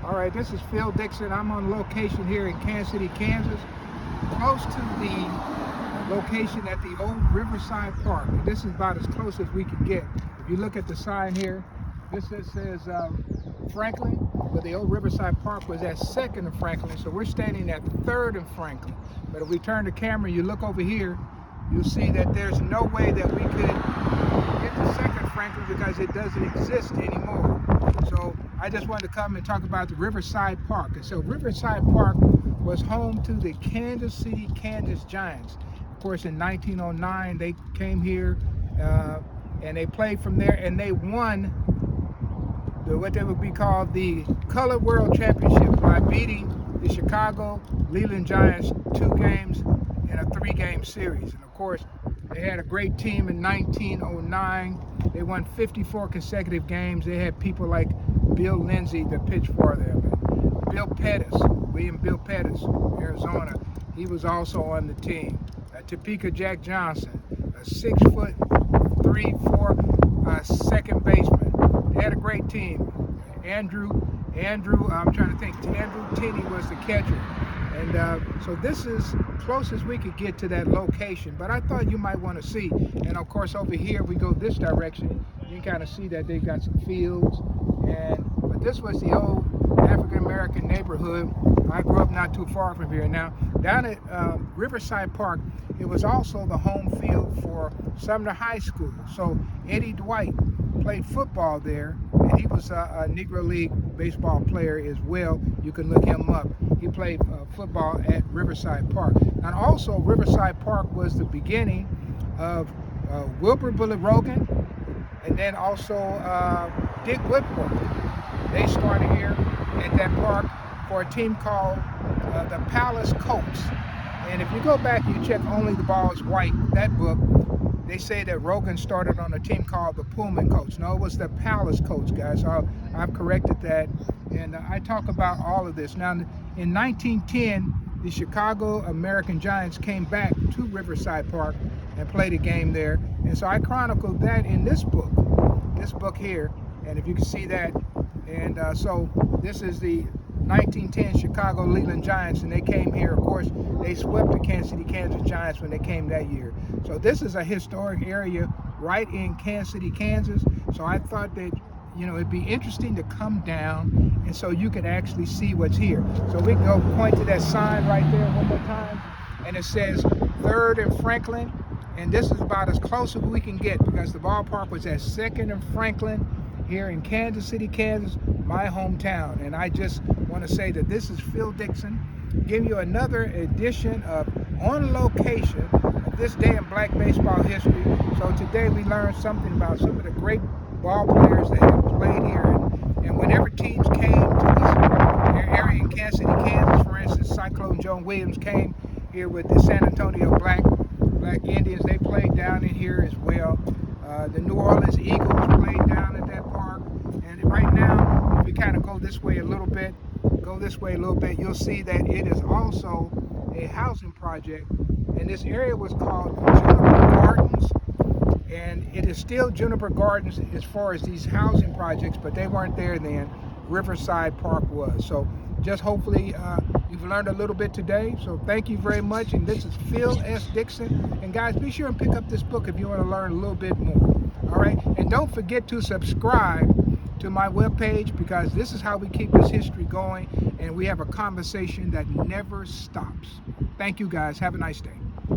All right, this is Phil Dixon. I'm on location here in Kansas City, Kansas, close to the location at the old Riverside Park. And this is about as close as we can get. If you look at the sign here, this says Franklin, but the old Riverside Park was at 2nd and Franklin, so we're standing at 3rd and Franklin. But if we turn the camera, you look over here, you'll see that there's no way that we could get to 2nd Franklin because it doesn't exist anymore. So I just wanted to come and talk about the Riverside Park. And so Riverside Park was home to the Kansas City, Kansas Giants. Of course, in 1909, they came here and they played from there, and they won what they would be called the Color World Championship by beating the Chicago Leland Giants 2 games in a 3-game series. And of course, they had a great team in 1909. They won 54 consecutive games. They had people like Bill Lindsay that pitched for them. Bill Pettis, William Bill Pettis, Arizona, he was also on the team. Topeka Jack Johnson, a 6'3", 4" second baseman. They had a great team. Andrew, I'm trying to think, Andrew Tinney was the catcher. And so this is close as we could get to that location, but I thought you might want to see. And of course, over here, we go this direction. You can kind of see that they've got some fields. But this was the old African-American neighborhood. I grew up not too far from here. Now, down at Riverside Park, it was also the home field for Sumner High School. So Eddie Dwight played football there, and he was a Negro League baseball player as well. You can look him up. He played football at Riverside Park. And also, Riverside Park was the beginning of Wilbur Bullet Rogan, and then also Dick Whitworth. They started here at that park for a team called the Palace Colts. And if you go back and you check Only the Ball is White, that book, they say that Rogan started on a team called the Pullman Colts. No, it was the Palace Colts, guys. So I've corrected that. And I talk about all of this. Now, in 1910, the Chicago American Giants came back to Riverside Park and played a game there. And so I chronicled that in this book here. And if you can see that. And so this is the 1910 Chicago Leland Giants, and they came here. Of course, they swept the Kansas City, Kansas Giants when they came that year. So this is a historic area right in Kansas City, Kansas. So I thought that, it'd be interesting to come down and so you could actually see what's here. So we can go point to that sign right there one more time, and it says 3rd and Franklin. And this is about as close as we can get because the ballpark was at 2nd and Franklin here in Kansas City, Kansas, my hometown. And I just want to say that this is Phil Dixon giving you another edition of On Location of this day in black baseball history. So today we learned something about some of the great ball players that have played here. And whenever teams came to this area in Kansas City, Kansas, for instance, Cyclone Joe Williams came here with the San Antonio Black Indians. They played down in here as well. The New Orleans Eagles played down at that park. And right now, if you kind of go this way a little bit, you'll see that it is also a housing project. And this area was called Juniper Gardens. And it is still Juniper Gardens as far as these housing projects, but they weren't there then. Riverside Park was. So just hopefully you've learned a little bit today. So thank you very much. And this is Phil S. Dixon. And guys, be sure and pick up this book if you want to learn a little bit more. All right. And don't forget to subscribe to my webpage, because this is how we keep this history going. And we have a conversation that never stops. Thank you, guys. Have a nice day.